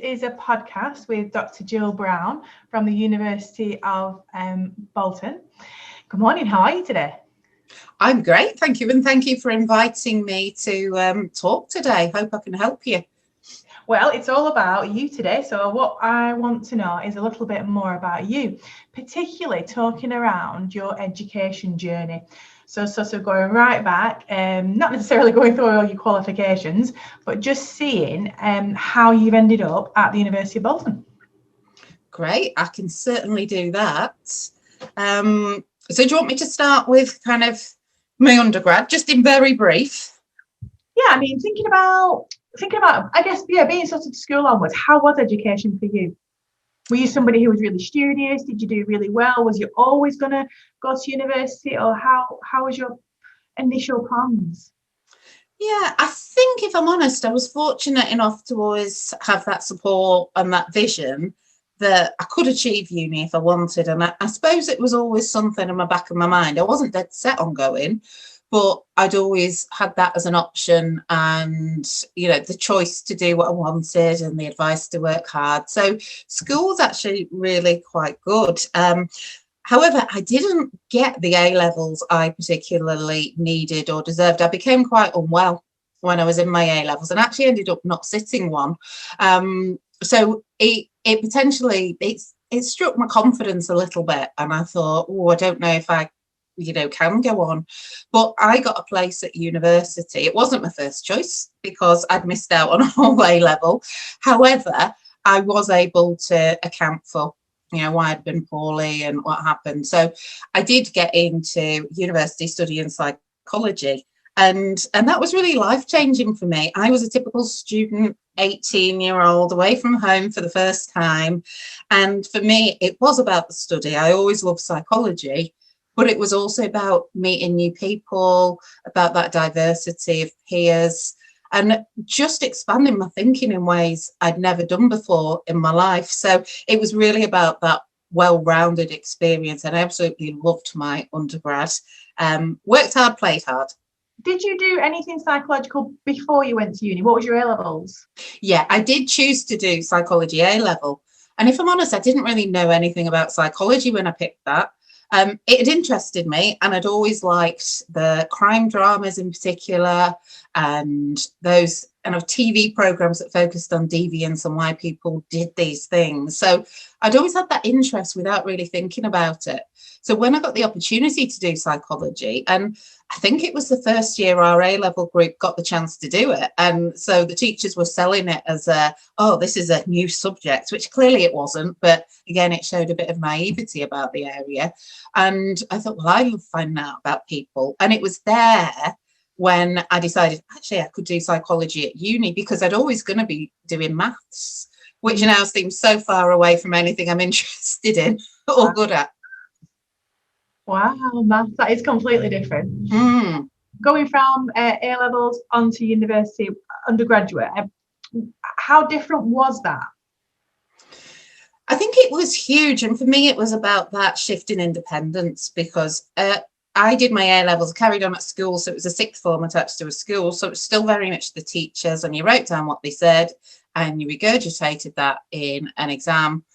is a podcast with Dr. Gill Brown from the University of Bolton. Good morning, how are you today? I'm great, thank you, and thank you for inviting me to talk today. Hope I can help you. Well, it's all about you today, so what I want to know is a little bit more about you, particularly talking around your education journey. So going right back, not necessarily going through all your qualifications, but just seeing how you've ended up at the University of Bolton. Great, I can certainly do that. So do you want me to start with kind of my undergrad, just in very brief? Yeah, I mean, thinking about, I guess, being sort of school onwards, how was education for you? Were you somebody who was really studious? Did you do really well? Was you always going to go to university, or how was your initial plans? Yeah, I think if I'm honest, I was fortunate enough to always have that support and that vision that I could achieve uni if I wanted. And I suppose it was always something in the back of my mind. I wasn't dead set on going, but I'd always had that as an option, and, you know, the choice to do what I wanted and the advice to work hard. So school was actually really quite good. However, I didn't get the A levels I particularly needed or deserved. I became quite unwell when I was in my A levels and actually ended up not sitting one. So it potentially, it struck my confidence a little bit, and I thought, oh, I don't know if I can go on. But I got a place at university. It wasn't my first choice because I'd missed out on a whole A level. However, I was able to account for, why I'd been poorly and what happened. So I did get into university studying psychology, and that was really life-changing for me. I was a typical student, 18-year-old, away from home for the first time. And for me, it was about the study. I always loved psychology, but it was also about meeting new people, about that diversity of peers, and just expanding my thinking in ways I'd never done before in my life. So it was really about that well-rounded experience, and I absolutely loved my undergrad. Worked hard, played hard. Did you do anything psychological before you went to uni? What was your A levels? Yeah, I did choose to do psychology A level. And if I'm honest, I didn't really know anything about psychology when I picked that. It had interested me, and I'd always liked the crime dramas in particular, and those kind of TV programs that focused on deviance and why people did these things. So I'd always had that interest without really thinking about it. So when I got the opportunity to do psychology, and I think it was the first year our A-level group got the chance to do it, and so the teachers were selling it as this is a new subject, which clearly it wasn't, but again, it showed a bit of naivety about the area. And I thought, well, I love finding out about people. And it was there when I decided, actually, I could do psychology at uni, because I'd always going to be doing maths, which now seems so far away from anything I'm interested in or good at. Wow, maths, that is completely different. Going from A levels onto university undergraduate, how different was that? I think it was huge, and for me it was about that shift in independence, because I did my A levels, carried on at school, so it was a sixth form attached to a school, so it was still very much the teachers, and you wrote down what they said and you regurgitated that in an exam.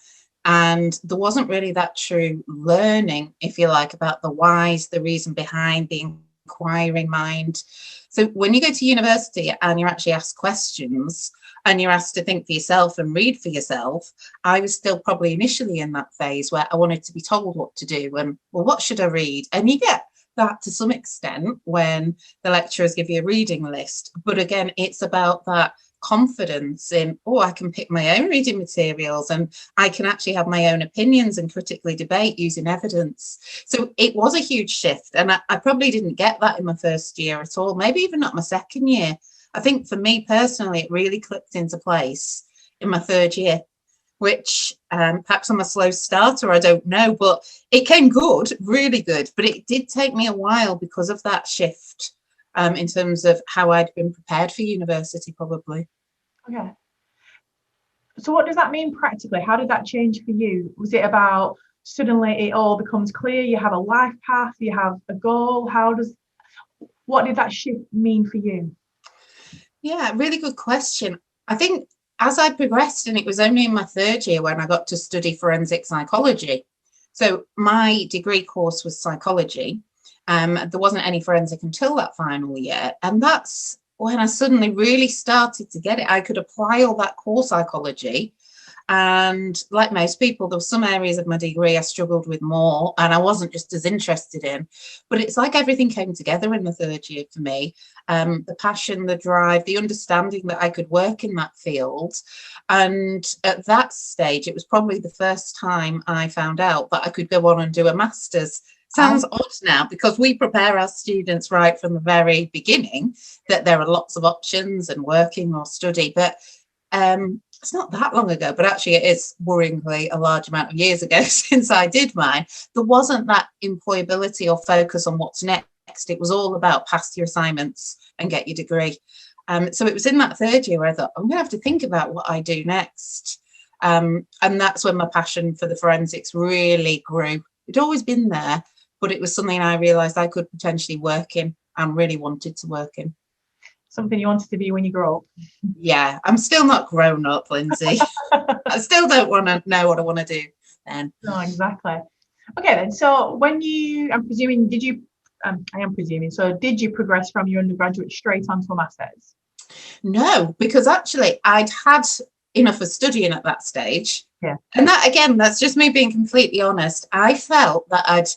And there wasn't really that true learning, if you like, about the whys, the reason behind, the inquiring mind. So when you go to university and you're actually asked questions and you're asked to think for yourself and read for yourself, I was still probably initially in that phase where I wanted to be told what to do and, well, what should I read? And you get that to some extent when the lecturers give you a reading list. But again, it's about that confidence in, I can pick my own reading materials and I can actually have my own opinions and critically debate using evidence. So it was a huge shift, and I probably didn't get that in my first year at all, maybe even not my second year. I think for me personally, it really clicked into place in my third year, which perhaps I'm a slow starter, I don't know, but it came good, really good. But it did take me a while because of that shift in terms of how I'd been prepared for university, probably. Okay. So what does that mean practically? How did that change for you? Was it about suddenly it all becomes clear, you have a life path, you have a goal? What did that shift mean for you? Yeah, really good question. I think as I progressed, and it was only in my third year when I got to study forensic psychology. So my degree course was psychology. There wasn't any forensic until that final year. And that's when I suddenly really started to get it. I could apply all that core psychology. And like most people, there were some areas of my degree I struggled with more and I wasn't just as interested in. But it's like everything came together in the third year for me. The passion, the drive, the understanding that I could work in that field. And at that stage, it was probably the first time I found out that I could go on and do a master's. Sounds odd now, because we prepare our students right from the very beginning that there are lots of options and working or study. But it's not that long ago, but actually it is worryingly a large amount of years ago since I did mine. There wasn't that employability or focus on what's next. It was all about pass your assignments and get your degree. So it was in that third year where I thought, I'm going to have to think about what I do next. And that's when my passion for the forensics really grew. It'd always been there, but it was something I realised I could potentially work in and really wanted to work in. Something you wanted to be when you grow up. Yeah, I'm still not grown up, Lyndsey. I still don't want to know what I want to do then. No, exactly. Okay, then. So when you, I'm presuming, did you, I am presuming, so did you progress from your undergraduate straight onto a master's? No, because actually I'd had enough of studying at that stage. Yeah. And that, again, that's just me being completely honest. I felt that I'd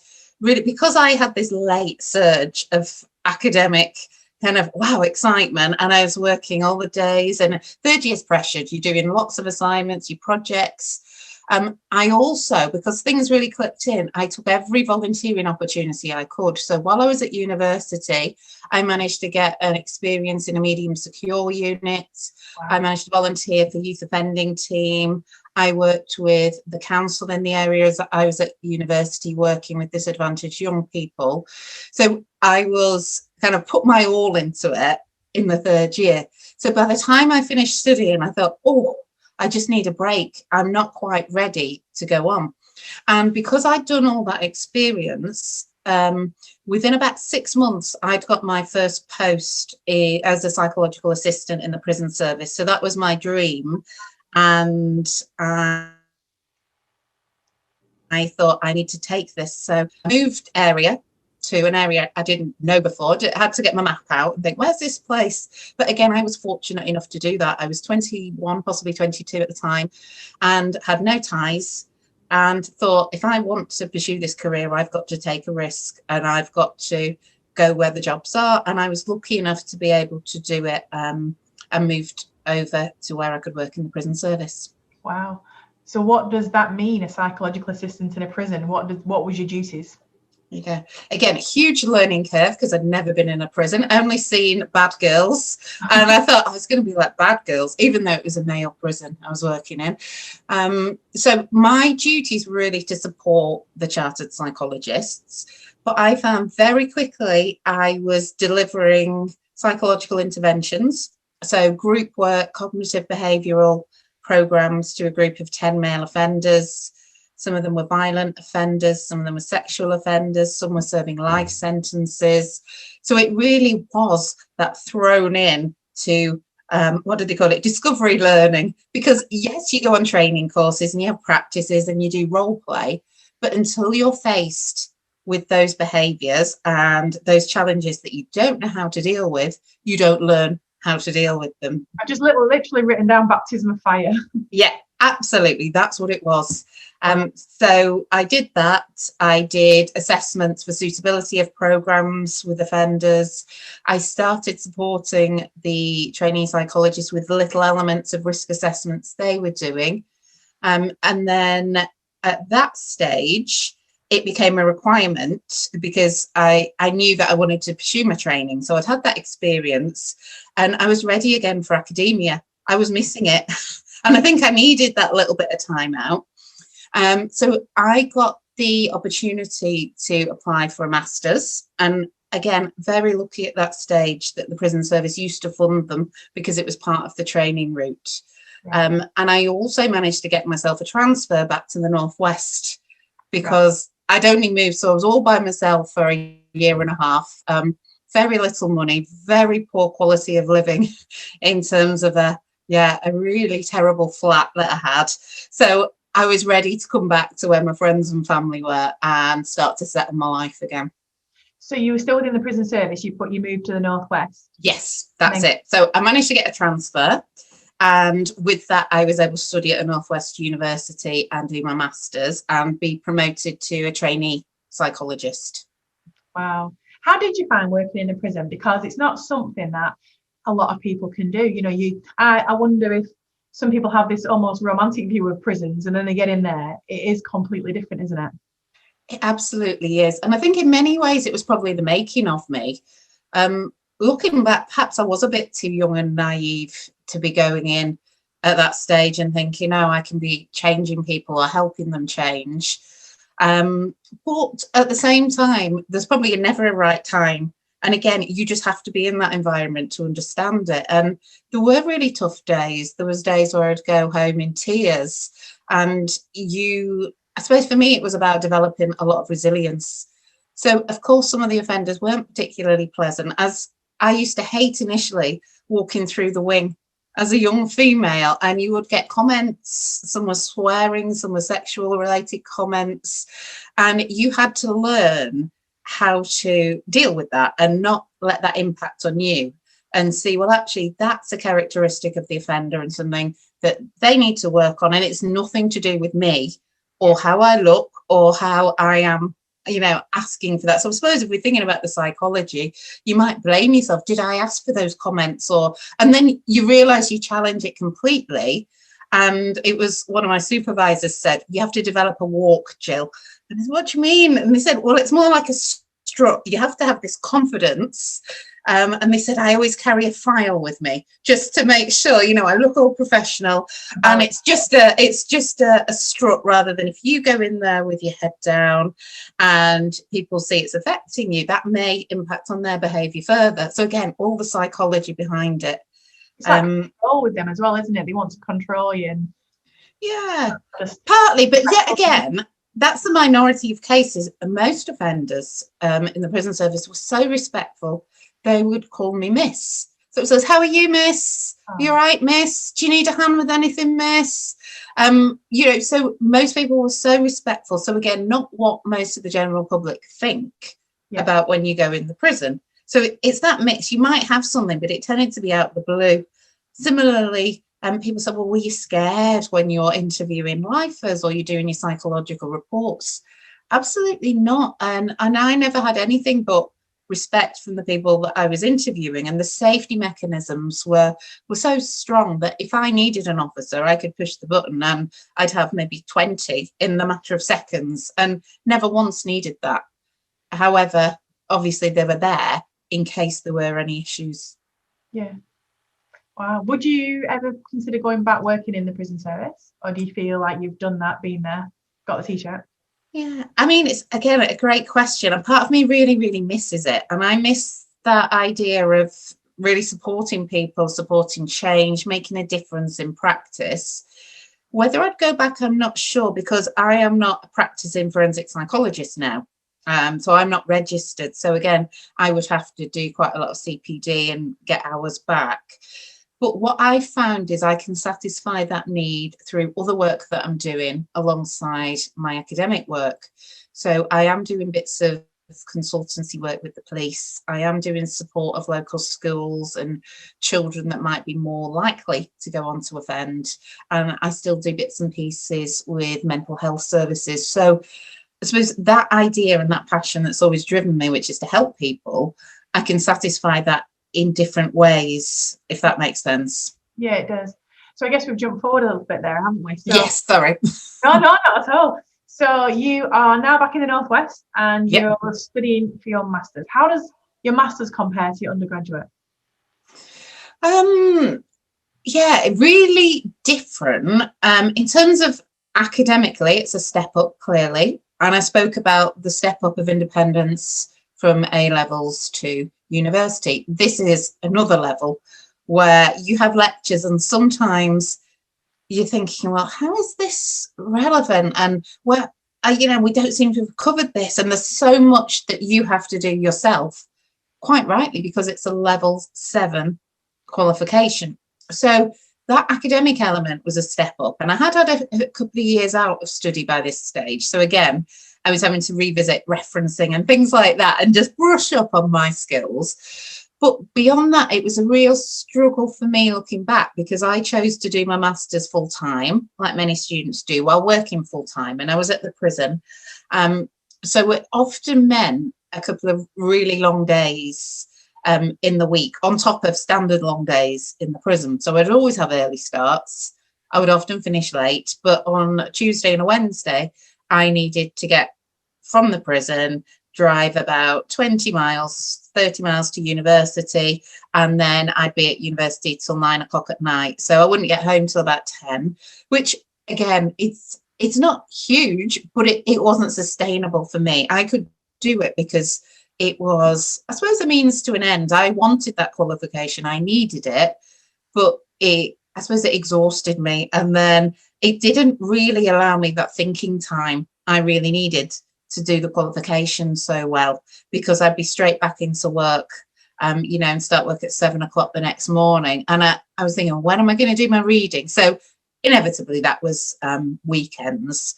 really, because I had this late surge of academic kind of excitement, and I was working all the days, and third year's pressured, you're doing lots of assignments, your projects. I also, because things really clicked in, I took every volunteering opportunity I could. So while I was at university, I managed to get an experience in a medium secure unit. Wow. I managed to volunteer for youth offending team. I worked with the council in the areas I was at university working with disadvantaged young people. So I was kind of put my all into it in the third year. So by the time I finished studying, I thought, I just need a break. I'm not quite ready to go on. And because I'd done all that experience, within about 6 months, I'd got my first post as a psychological assistant in the prison service. So that was my dream. And I thought I need to take this. So I moved area to an area I didn't know before. I had to get my map out and think, where's this place? But again, I was fortunate enough to do that. I was 21, possibly 22 at the time, and had no ties, and thought, if I want to pursue this career, I've got to take a risk and I've got to go where the jobs are. And I was lucky enough to be able to do it, and moved over to where I could work in the prison service. Wow. So what does that mean, a psychological assistant in a prison? What was your duties? Yeah, again, a huge learning curve, because I'd never been in a prison, only seen bad girls. And I thought I was going to be like bad girls, even though it was a male prison I was working in. So my duties were really to support the chartered psychologists. But I found very quickly I was delivering psychological interventions. So group work, cognitive behavioural programs to a group of 10 male offenders. Some of them were violent offenders, some of them were sexual offenders, some were serving life sentences. So it really was that thrown in to, what do they call it, discovery learning. Because yes, you go on training courses and you have practices and you do role play, but until you're faced with those behaviours and those challenges that you don't know how to deal with, you don't learn how to deal with them. I just literally written down baptism of fire. Yeah, absolutely. That's what it was. So I did that. I did assessments for suitability of programs with offenders. I started supporting the trainee psychologists with the little elements of risk assessments they were doing. And then at that stage, it became a requirement, because I knew that I wanted to pursue my training. So I'd had that experience and I was ready again for academia. I was missing it. And I think I needed that little bit of time out. So I got the opportunity to apply for a master's, and again, very lucky at that stage that the prison service used to fund them because it was part of the training route. And I also managed to get myself a transfer back to the Northwest, because I'd only moved, so I was all by myself for a year and a half. Very little money, very poor quality of living in terms of Yeah, a really terrible flat that I had. So I was ready to come back to where my friends and family were and start to settle my life again. So you were still within the prison service, you moved to the Northwest? Yes, that's it. So I managed to get a transfer. And with that, I was able to study at a Northwest University and do my master's and be promoted to a trainee psychologist. Wow. How did you find working in a prison? Because it's not something that a lot of people can do. You know, I wonder if some people have this almost romantic view of prisons, and then they get in there, it is completely different, isn't it? It absolutely is. And I think in many ways it was probably the making of me. Looking back, perhaps I was a bit too young and naive to be going in at that stage and thinking, oh, I can be changing people or helping them change. But at the same time, there's probably never a right time. And again, you just have to be in that environment to understand it. And there were really tough days. There was days where I'd go home in tears. And I suppose for me, it was about developing a lot of resilience. So, of course, some of the offenders weren't particularly pleasant, as I used to hate initially walking through the wing as a young female, and you would get comments. Some were swearing, some were sexual related comments, and you had to learn how to deal with that and not let that impact on you, and see, well, actually, that's a characteristic of the offender and something that they need to work on, and it's nothing to do with me or how I look or how I am, asking for that. So I suppose if we're thinking about the psychology, you might blame yourself. Did I ask for those comments? And then you realize you challenge it completely. And it was one of my supervisors said, you have to develop a walk, Gill. And I said, what do you mean? And they said, well, it's more like a strut. You have to have this confidence. And they said, I always carry a file with me just to make sure, I look all professional. And it's just a strut, rather than if you go in there with your head down and people see it's affecting you, that may impact on their behaviour further. So again, all the psychology behind it. It's like control with them as well, isn't it? They want to control you. And yeah, partly, but yet again, that's the minority of cases. And most offenders in the prison service were so respectful. They would call me Miss. So it says, how are you, Miss? You all right, Miss? Do you need a hand with anything, Miss? So most people were so respectful. So again, not what most of the general public think about when you go in the prison. So it's that mix. You might have something, but it tended to be out of the blue. Similarly, people said, well, were you scared when you're interviewing lifers or you're doing your psychological reports? Absolutely not. And I never had anything but respect from the people that I was interviewing, and the safety mechanisms were so strong that if I needed an officer, I could push the button and I'd have maybe 20 in the matter of seconds, and never once needed that. However, obviously they were there in case there were any issues. Yeah. Wow. Would you ever consider going back working in the prison service, or do you feel like you've done that, been there, got the t-shirt? Yeah, I mean, it's, again, a great question. And part of me really, really misses it. And I miss that idea of really supporting people, supporting change, making a difference in practice. Whether I'd go back, I'm not sure, because I am not a practicing forensic psychologist now. So I'm not registered. So again, I would have to do quite a lot of CPD and get hours back. But what I found is I can satisfy that need through other work that I'm doing alongside my academic work. So I am doing bits of consultancy work with the police. I am doing support of local schools and children that might be more likely to go on to offend. And I still do bits and pieces with mental health services. So I suppose that idea and that passion that's always driven me, which is to help people, I can satisfy that in different ways, if that makes sense. Yeah, it does. So I guess we've jumped forward a little bit there, haven't we? So, yes, sorry. No, not at all. So you are now back in the Northwest and you're studying for your Masters. How does your Masters compare to your undergraduate? Really different. In terms of academically, it's a step up, clearly. And I spoke about the step up of independence from A-levels to university. This is another level where you have lectures and sometimes you're thinking, well, how is this relevant? And we don't seem to have covered this. And there's so much that you have to do yourself, quite rightly, because it's a level 7 qualification. So that academic element was a step up. And I had a couple of years out of study by this stage. So again, I was having to revisit referencing and things like that and just brush up on my skills. But beyond that, it was a real struggle for me looking back, because I chose to do my master's full time, like many students do, while working full time. And I was at the prison. So it often meant a couple of really long days in the week, on top of standard long days in the prison. So I'd always have early starts. I would often finish late, but on a Tuesday and a Wednesday, I needed to get from the prison, drive about 20 miles, 30 miles to university, and then I'd be at university till 9 o'clock at night. So I wouldn't get home till about 10, which again, it's not huge, but it wasn't sustainable for me. I could do it because it was, I suppose, a means to an end. I wanted that qualification, I needed it, but I suppose it exhausted me. And then it didn't really allow me that thinking time I really needed to do the qualification so well, because I'd be straight back into work, and start work at 7 o'clock the next morning. And I was thinking, when am I going to do my reading? So inevitably that was weekends,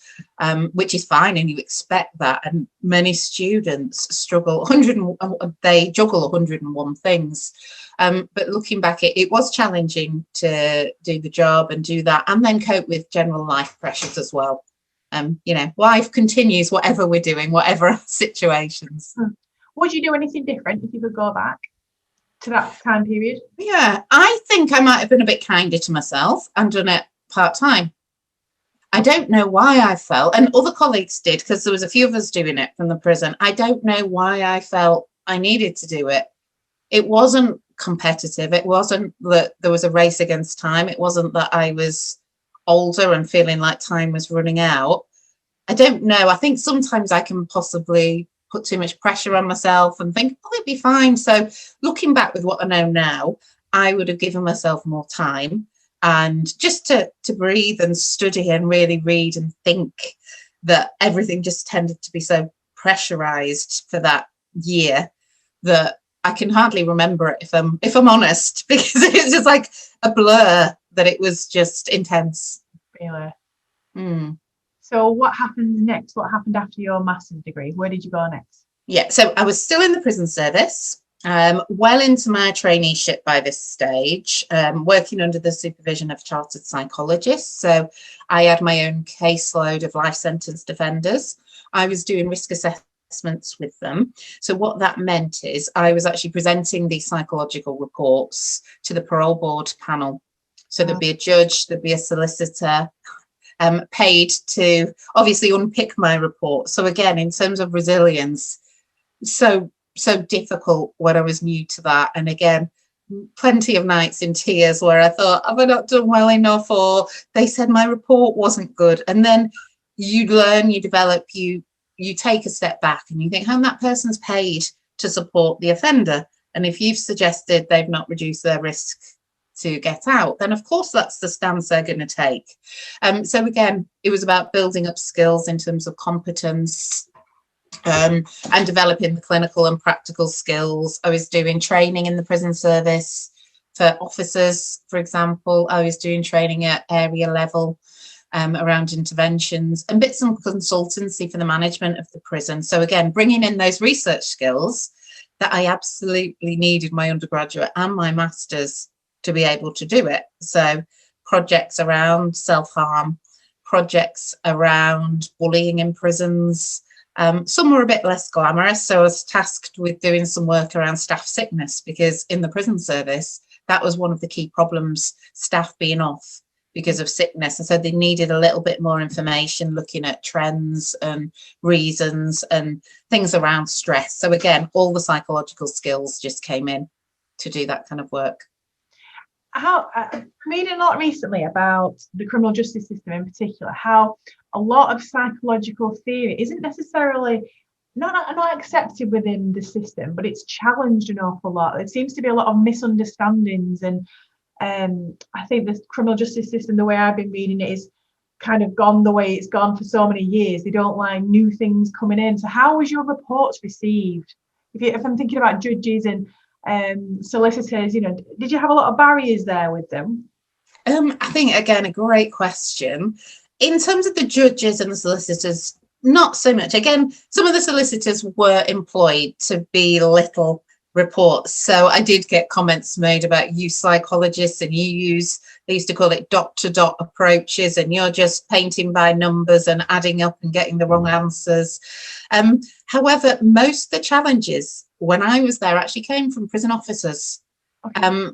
which is fine, and you expect that. And many students struggle, they juggle 101 things. But looking back, it was challenging to do the job and do that, and then cope with general life pressures as well. Life continues, whatever we're doing, whatever our situations. Would you do anything different if you could go back to that time period? Yeah, I think I might have been a bit kinder to myself and done it part-time. I don't know why I felt, and other colleagues did, because there was a few of us doing it from the prison. I don't know why I felt I needed to do it. It wasn't competitive. It wasn't that there was a race against time. It wasn't that I was older and feeling like time was running out. I don't know. I think sometimes I can possibly put too much pressure on myself and think, oh, it'd be fine. So looking back with what I know now, I would have given myself more time, and just to breathe and study and really read and think, that everything just tended to be so pressurized for that year that I can hardly remember it, if I'm honest, because it's just like a blur, that it was just intense. Really? So what happened next? What happened after your master's degree? Where did you go next? Yeah, so I was still in the prison service, well into my traineeship by this stage, working under the supervision of chartered psychologists. So I had my own caseload of life sentence offenders. I was doing risk assessments with them. So what that meant is I was actually presenting these psychological reports to the parole board panel. So there'd be a judge, there'd be a solicitor, paid to obviously unpick my report. So again, in terms of resilience, so difficult when I was new to that. And again, plenty of nights in tears where I thought, have I not done well enough? Or they said my report wasn't good. And then you learn, you develop, you take a step back and you think, how that person's paid to support the offender. And if you've suggested they've not reduced their risk to get out, then of course that's the stance they're going to take. So again, it was about building up skills in terms of competence, and developing the clinical and practical skills. I was doing training in the prison service for officers, for example. I was doing training at area level around interventions, and bits of consultancy for the management of the prison. So again, bringing in those research skills that I absolutely needed my undergraduate and my master's to be able to do it. So projects around self-harm, projects around bullying in prisons. Some were a bit less glamorous. So I was tasked with doing some work around staff sickness, because in the prison service, that was one of the key problems, staff being off because of sickness. And so they needed a little bit more information, looking at trends and reasons and things around stress. So again, all the psychological skills just came in to do that kind of work. I'm reading a lot recently about the criminal justice system in particular, how a lot of psychological theory isn't necessarily not accepted within the system, but it's challenged an awful lot. There seems to be a lot of misunderstandings, and I think the criminal justice system, the way I've been reading it, is kind of gone the way it's gone for so many years. They don't like new things coming in. So how was your reports received? If I'm thinking about judges and solicitors, did you have a lot of barriers there with them? I think, again, a great question. In terms of the judges and the solicitors, not so much. Again, some of the solicitors were employed to be little reports. So I did get comments made about you psychologists, and you use, they used to call it dot to dot approaches, and you're just painting by numbers and adding up and getting the wrong answers. However, most of the challenges when I was there actually came from prison officers. Okay.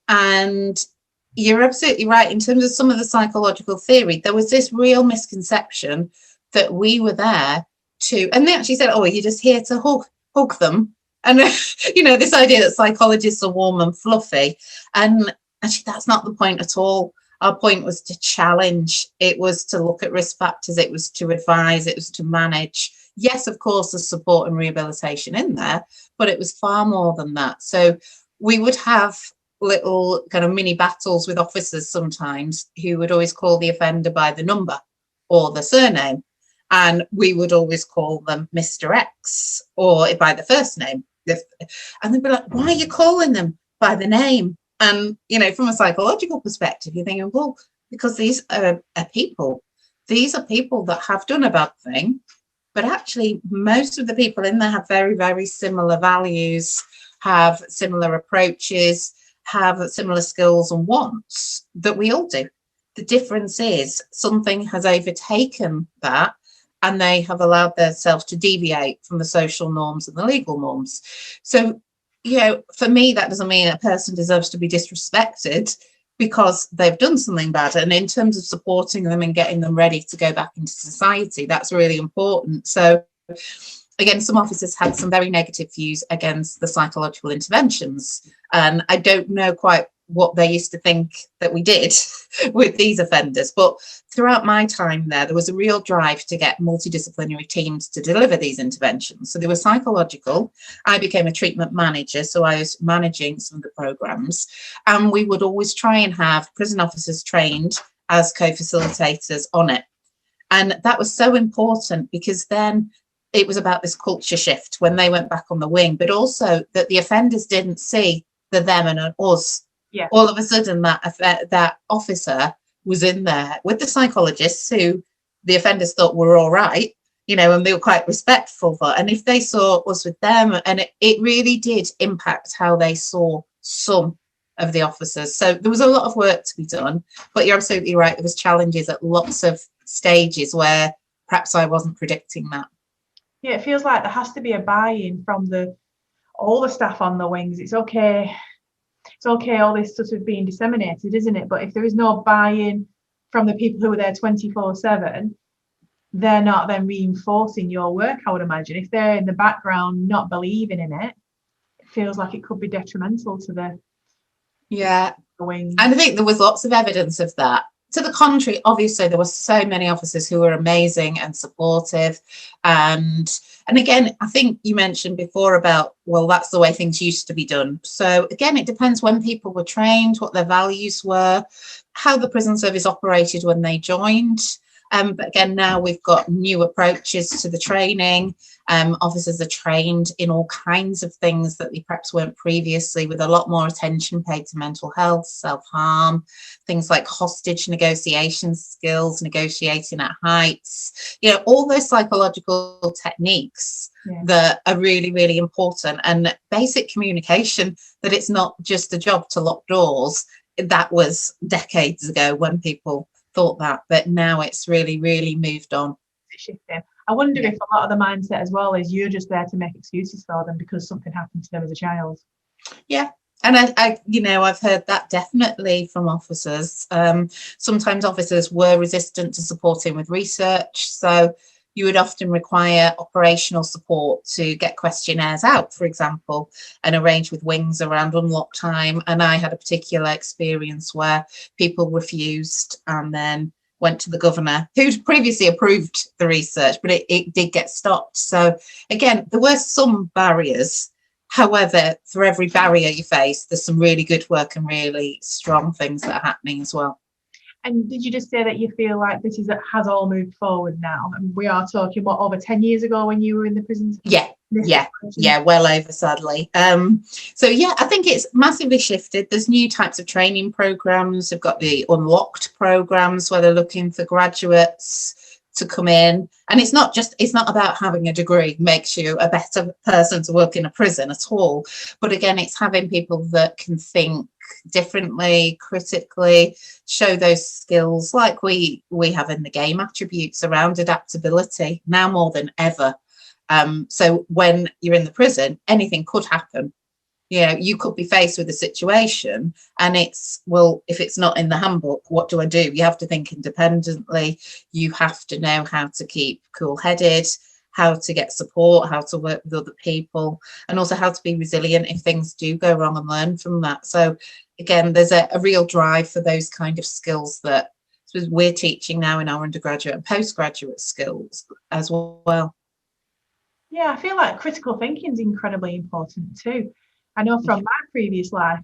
And you're absolutely right. In terms of some of the psychological theory, there was this real misconception that we were there to, and they actually said, oh, you're just here to hug them. And, this idea that psychologists are warm and fluffy. And actually, that's not the point at all. Our point was to challenge. It was to look at risk factors. It was to advise. It was to manage. Yes, of course, there's support and rehabilitation in there, but it was far more than that. So we would have little kind of mini battles with officers sometimes who would always call the offender by the number or the surname. And we would always call them Mr. X or by the first name. And they'd be like, why are you calling them by the name? And, from a psychological perspective, you're thinking, well, because these are people. These are people that have done a bad thing. But actually, most of the people in there have very, very similar values, have similar approaches, have similar skills and wants that we all do. The difference is something has overtaken that, and they have allowed themselves to deviate from the social norms and the legal norms. So, for me, that doesn't mean a person deserves to be disrespected because they've done something bad. And in terms of supporting them and getting them ready to go back into society, that's really important. So, again, some officers had some very negative views against the psychological interventions. And I don't know quite what they used to think that we did with these offenders. But throughout my time there was a real drive to get multidisciplinary teams to deliver these interventions. So they were psychological. I became a treatment manager, so I was managing some of the programs. And we would always try and have prison officers trained as co-facilitators on it. And that was so important because then it was about this culture shift when they went back on the wing, but also that the offenders didn't see the them and us. Yeah. All of a sudden, that officer was in there with the psychologists who the offenders thought were all right, and they were quite respectful for. And if they saw us with them, and it really did impact how they saw some of the officers. So there was a lot of work to be done, but you're absolutely right. There was challenges at lots of stages where perhaps I wasn't predicting that. Yeah, it feels like there has to be a buy-in from all the staff on the wings. It's okay all this stuff is being disseminated, isn't it? But if there is no buy-in from the people who are there 24/7, they're not then reinforcing your work, I would imagine. If they're in the background not believing in it, it feels like it could be detrimental to the wings. And I think there was lots of evidence of that. To the contrary, obviously, there were so many officers who were amazing and supportive. And again, I think you mentioned before about, well, that's the way things used to be done. So again, it depends when people were trained, what their values were, how the prison service operated when they joined. But again, now we've got new approaches to the training. Officers are trained in all kinds of things that they perhaps weren't previously, with a lot more attention paid to mental health, self-harm, things like hostage negotiation skills, negotiating at heights, all those psychological techniques that are really, really important. And basic communication, that it's not just a job to lock doors. That was decades ago when people thought that, but now it's really, really moved on. It's shifting. I wonder if a lot of the mindset as well is you're just there to make excuses for them because something happened to them as a child. Yeah. And I've heard that definitely from officers. Sometimes officers were resistant to supporting with research. So you would often require operational support to get questionnaires out, for example, and arrange with wings around unlock time. And I had a particular experience where people refused and then went to the governor, who'd previously approved the research, but it did get stopped. So again, there were some barriers. However, for every barrier you face, there's some really good work and really strong things that are happening as well. And did you just say that you feel like has all moved forward now? And we are talking, over 10 years ago when you were in the prison? Yeah, Yeah, well over, sadly. So yeah, I think it's massively shifted. There's new types of training programs. They've got the unlocked programs where they're looking for graduates to come in, and it's not about having a degree makes you a better person to work in a prison at all, but again, it's having people that can think differently, critically, show those skills like we have in the game attributes around adaptability now more than ever. So when you're in the prison, anything could happen. You know, you could be faced with a situation and it's, well, if it's not in the handbook, what do I do? You have to think independently. You have to know how to keep cool-headed, how to get support, how to work with other people, and also how to be resilient if things do go wrong and learn from that. So again, there's a real drive for those kind of skills that we're teaching now in our undergraduate and postgraduate skills as well. Yeah, I feel like critical thinking is incredibly important too. I know from my previous life,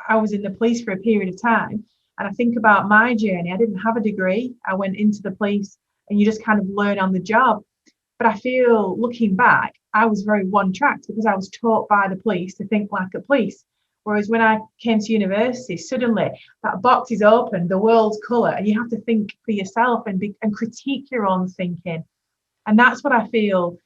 I was in the police for a period of time, and I think about my journey. I didn't have a degree. I went into the police and you just kind of learn on the job. But I feel looking back, I was very one-tracked because I was taught by the police to think like a police. Whereas when I came to university, suddenly that box is open, the world's colour, and you have to think for yourself and critique your own thinking. And that's what I feel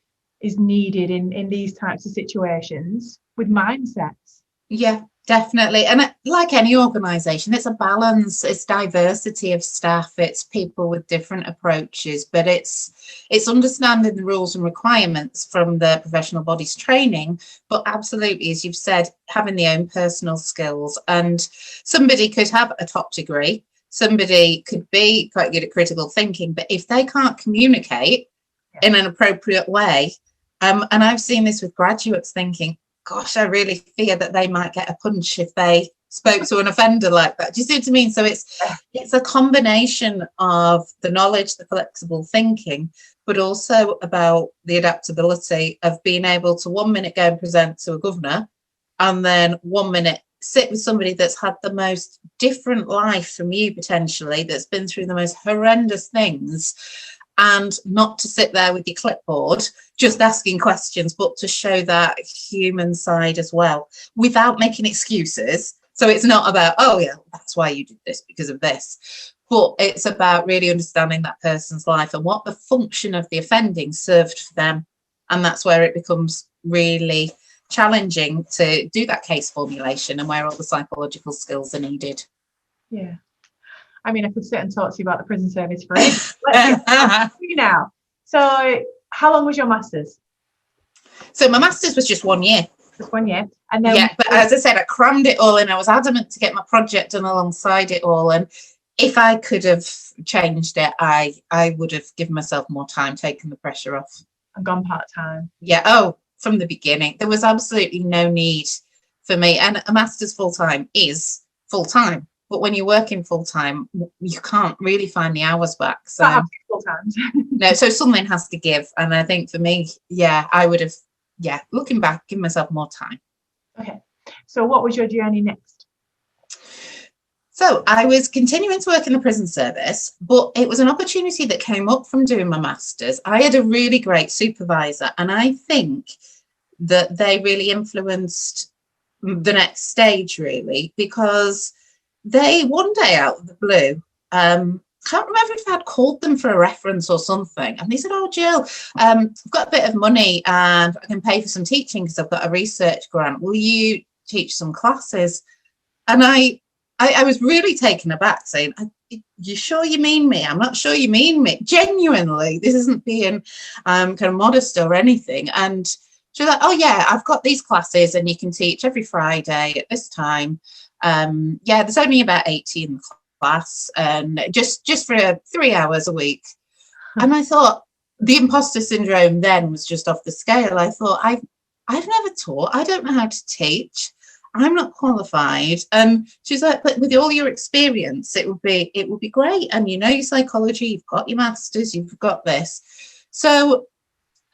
is needed in these types of situations with mindsets. Yeah, definitely. And like any organisation, it's a balance, it's diversity of staff, it's people with different approaches, but it's understanding the rules and requirements from the professional body's training, but absolutely, as you've said, having their own personal skills. And somebody could have a top degree, somebody could be quite good at critical thinking, but if they can't communicate in an appropriate way, and I've seen this with graduates thinking, gosh, I really fear that they might get a punch if they spoke to an offender like that. Do you see what I mean? So it's a combination of the knowledge, the flexible thinking, but also about the adaptability of being able to 1 minute go and present to a governor and then 1 minute sit with somebody that's had the most different life from you potentially, that's been through the most horrendous things, and not to sit there with your clipboard just asking questions, but to show that human side as well without making excuses. So it's not about, oh yeah, that's why you did this because of this, but it's about really understanding that person's life and what the function of the offending served for them. And that's where it becomes really challenging to do that case formulation and where all the psychological skills are needed. Yeah. I mean, I could sit and talk to you about the prison service for ages. Let's get you now. So how long was your master's? So my master's was just 1 year. Just 1 year. And then yeah, but as I said, I crammed it all in. I was adamant to get my project done alongside it all. And if I could have changed it, I would have given myself more time, taken the pressure off. And gone part-time. Yeah. Oh, from the beginning. There was absolutely no need for me. And a master's full-time is full-time. But when you're working full-time, you can't really find the hours back. So full-time. No, so something has to give. And I think for me, yeah, I would have, looking back, given myself more time. Okay. So what was your journey next? So I was continuing to work in the prison service, but it was an opportunity that came up from doing my master's. I had a really great supervisor, and I think that they really influenced the next stage, really, because they one day out of the blue, can't remember if I'd called them for a reference or something, and they said, oh, Gill, I've got a bit of money and I can pay for some teaching because I've got a research grant. Will you teach some classes? And I was really taken aback, saying, you sure you mean me? I'm not sure you mean me. Genuinely, this isn't being kind of modest or anything. And she was like, oh yeah, I've got these classes and you can teach every Friday at this time. There's only about 80 in the class, and just for 3 hours a week. And I thought the imposter syndrome then was just off the scale. I thought, I've never taught. I don't know how to teach. I'm not qualified. And she's like, but with all your experience, it would be great. And you know your psychology, you've got your masters, you've got this. So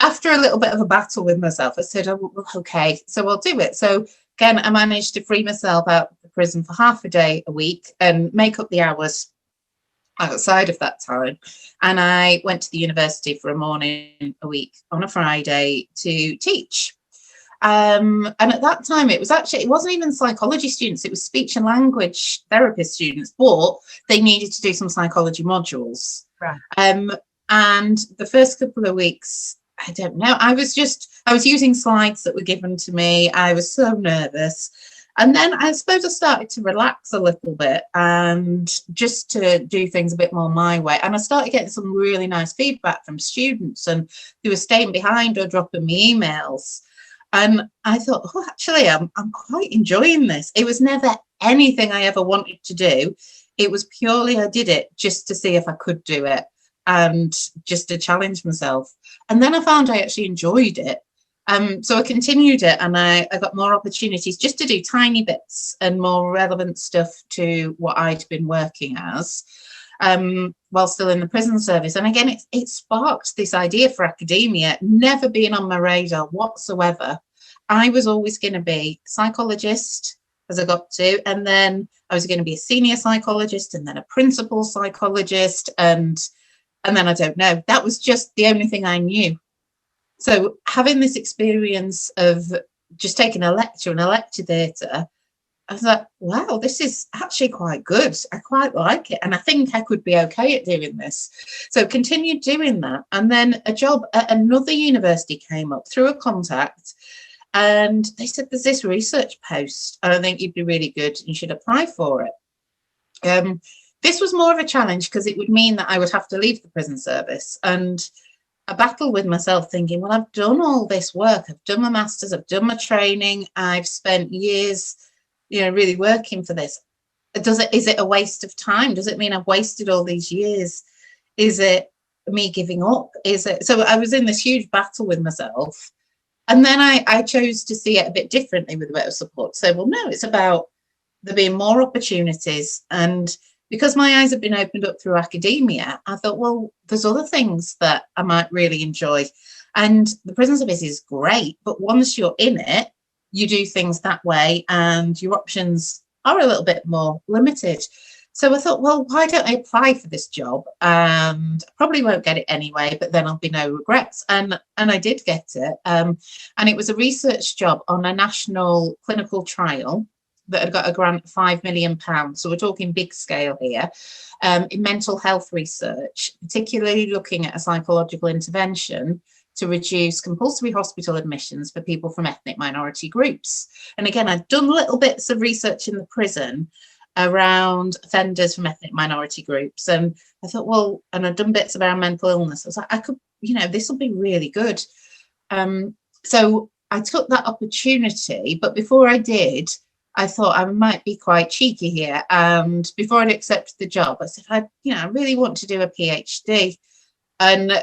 after a little bit of a battle with myself, I said, oh, well, okay, so I'll do it. So again, I managed to free myself out of the prison for half a day a week and make up the hours. outside of that time. And I went to the university for a morning a week on a Friday to teach. And at that time, it wasn't even psychology students, it was speech and language therapist students, but they needed to do some psychology modules. Right. And the first couple of weeks, I don't know, I was using slides that were given to me. I was so nervous. And then I suppose I started to relax a little bit and just to do things a bit more my way. And I started getting some really nice feedback from students, and they were staying behind or dropping me emails. And I thought, oh, actually, I'm quite enjoying this. It was never anything I ever wanted to do. It was purely I did it just to see if I could do it and just to challenge myself. And then I found I actually enjoyed it. So I continued it, and I got more opportunities just to do tiny bits and more relevant stuff to what I'd been working as while still in the prison service. And again, it sparked this idea for academia, never being on my radar whatsoever. I was always going to be a psychologist as I got to, and then I was going to be a senior psychologist and then a principal psychologist. And then I don't know, that was just the only thing I knew. So having this experience of just taking a lecture in a lecture theatre, I was like, wow, this is actually quite good. I quite like it. And I think I could be okay at doing this. So continued doing that. And then a job at another university came up through a contact. And they said, there's this research post. I think you'd be really good. You should apply for it. This was more of a challenge because it would mean that I would have to leave the prison service. And I battled with myself thinking, well, I've done all this work. I've done my master's, I've done my training. I've spent years, really working for this. Is it a waste of time? Does it mean I've wasted all these years? Is it me giving up? So I was in this huge battle with myself. And then I chose to see it a bit differently with a bit of support. So, well, no, it's about there being more opportunities. And because my eyes have been opened up through academia, I thought, well, there's other things that I might really enjoy. And the prison service is great, but once you're in it, you do things that way and your options are a little bit more limited. So I thought, well, why don't I apply for this job? And I probably won't get it anyway, but then I'll be no regrets. And I did get it. And it was a research job on a national clinical trial that had got a grant of £5 million. So we're talking big scale here, in mental health research, particularly looking at a psychological intervention to reduce compulsory hospital admissions for people from ethnic minority groups. And again, I'd done little bits of research in the prison around offenders from ethnic minority groups. And I thought, well, and I'd done bits around mental illness. I was like, I could, this will be really good. So I took that opportunity, but before I did, I thought I might be quite cheeky here. And before I'd accepted the job, I said, I really want to do a PhD. And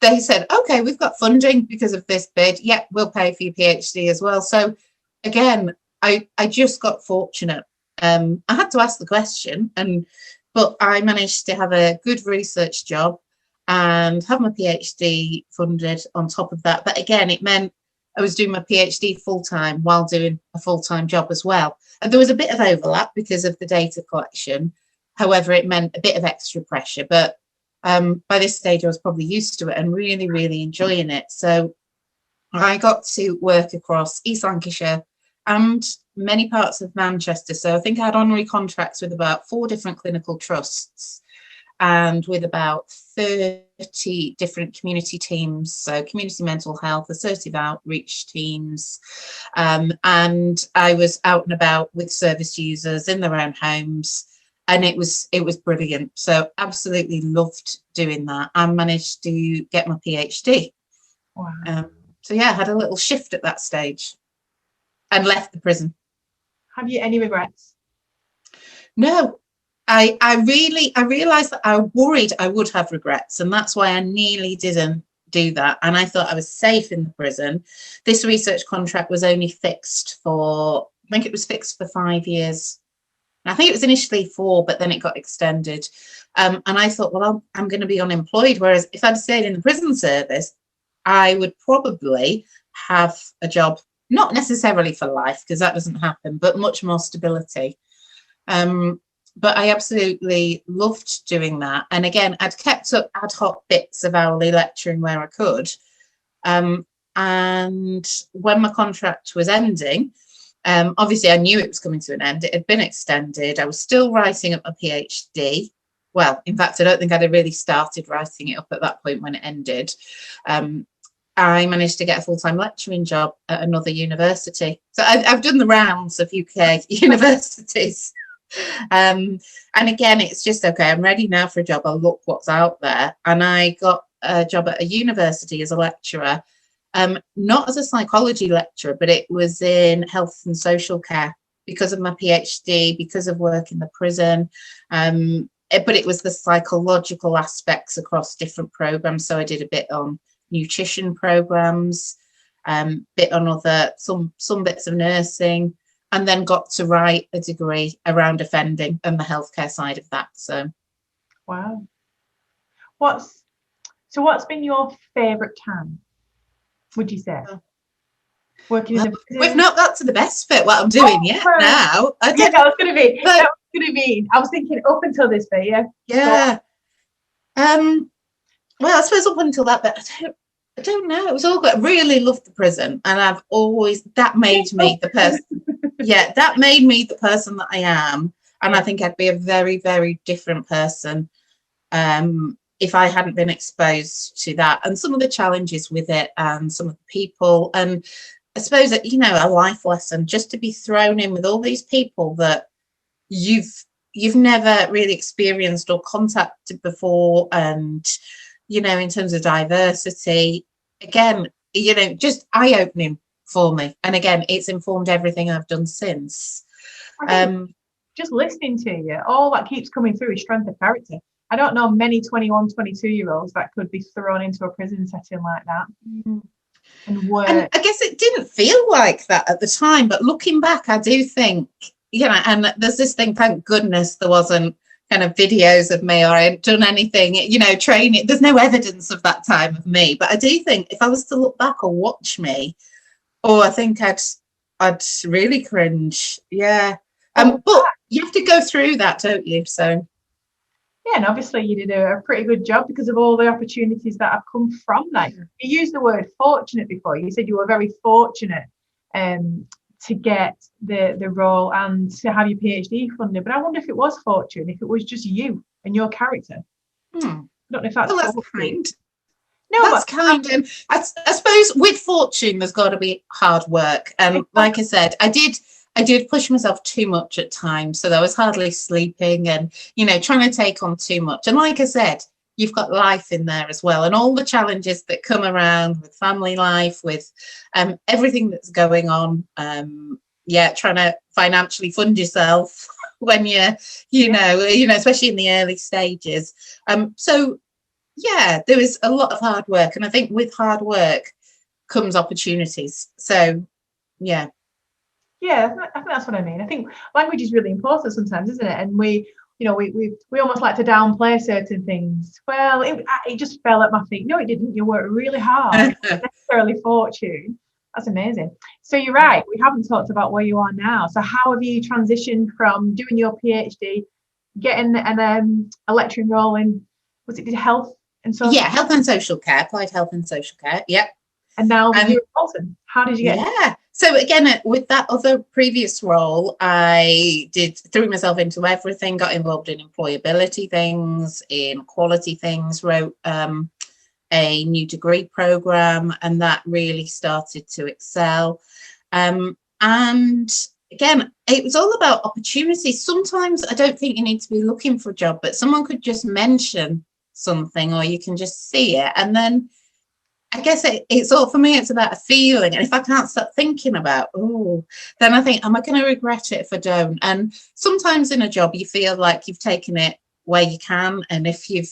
they said, okay, we've got funding because of this bid. Yeah, we'll pay for your PhD as well. So again, I just got fortunate. I had to ask the question, but I managed to have a good research job and have my PhD funded on top of that. But again, it meant I was doing my PhD full-time while doing a full-time job as well. And there was a bit of overlap because of the data collection. However, it meant a bit of extra pressure. But by this stage, I was probably used to it and really, really enjoying it. So I got to work across East Lancashire and many parts of Manchester. So I think I had honorary contracts with about 4 different clinical trusts and with about 30 different community teams, so community mental health, assertive outreach teams, and I was out and about with service users in their own homes, and it was brilliant. So absolutely loved doing that. I managed to get my PhD. Wow. So yeah, I had a little shift at that stage and left the prison. Have you any regrets? No. I realised that I worried I would have regrets, and that's why I nearly didn't do that. And I thought I was safe in the prison. This research contract was only fixed for, I think it was fixed for 5 years. I think it was initially 4, but then it got extended. And I thought, well, I'm going to be unemployed. Whereas if I'd stayed in the prison service, I would probably have a job, not necessarily for life, because that doesn't happen, but much more stability. But I absolutely loved doing that. And again, I'd kept up ad hoc bits of hourly lecturing where I could. And when my contract was ending, obviously I knew it was coming to an end. It had been extended. I was still writing up my PhD. Well, in fact, I don't think I'd really started writing it up at that point when it ended. I managed to get a full-time lecturing job at another university. So I've done the rounds of UK universities. And again, it's just, okay, I'm ready now for a job. I'll look what's out there. And I got a job at a university as a lecturer, not as a psychology lecturer, but it was in health and social care because of my PhD, because of work in the prison. But it was the psychological aspects across different programs. So I did a bit on nutrition programs, bit on other, some bits of nursing, and then got to write a degree around offending and the healthcare side of that. So, wow. What's been your favourite time, would you say? Working in the we've not got to the best bit, what I'm doing yet now. I was going to be. I was thinking up until this bit, yeah. Yeah. Well, I suppose up until that bit, I don't know. It was all good. I really loved the prison, and I've always, that made me the person. Yeah, that made me the person that I am. And I think I'd be a very, very different person if I hadn't been exposed to that and some of the challenges with it and some of the people. And I suppose that, you know, a life lesson, just to be thrown in with all these people that you've never really experienced or contacted before. And, you know, in terms of diversity, again, you know, just eye-opening for me. And again, it's informed everything I've done since. Just listening to you, all that keeps coming through is strength of character. I don't know many 21, 22-year-olds that could be thrown into a prison setting like that. And work. And I guess it didn't feel like that at the time, but looking back, I do think, you know, and there's this thing, thank goodness there wasn't kind of videos of me or I hadn't done anything, you know, training. There's no evidence of that time of me. But I do think if I was to look back or watch me, I think I'd really cringe. Yeah. But you have to go through that, don't you? So. Yeah, and obviously you did a pretty good job because of all the opportunities that have come from that. You used the word fortunate before. You said you were very fortunate to get the role and to have your PhD funded. But I wonder if it was fortune, if it was just you and your character. I don't know if that's kind. No, that's kind. And I suppose with fortune, there's got to be hard work. And like I said, I did push myself too much at times, so I was hardly sleeping and, you know, trying to take on too much. And like I said, you've got life in there as well, and all the challenges that come around with family life, with everything that's going on. Trying to financially fund yourself when you know, especially in the early stages. So yeah, there was a lot of hard work, and I think with hard work comes opportunities. So yeah. Yeah, I think that's what I mean. I think language is really important sometimes, isn't it? And we almost like to downplay certain things. Well, it just fell at my feet. No, it didn't. You worked really hard. It's not necessarily fortune. That's amazing. So you're right. We haven't talked about where you are now. So how have you transitioned from doing your PhD, getting a lecturing role in, did health and social? Yeah, health and social care, applied health and social care. Yep. And now you're at Bolton. How did you get? Yeah. So again, with that other previous role, I threw myself into everything, got involved in employability things, in quality things, wrote a new degree program, and that really started to excel. And again, it was all about opportunities. Sometimes I don't think you need to be looking for a job, but someone could just mention something, or you can just see it, and then I guess it's all, for me, it's about a feeling. And if I can't stop thinking about, then I think, am I going to regret it if I don't? And sometimes in a job, you feel like you've taken it where you can. And if you've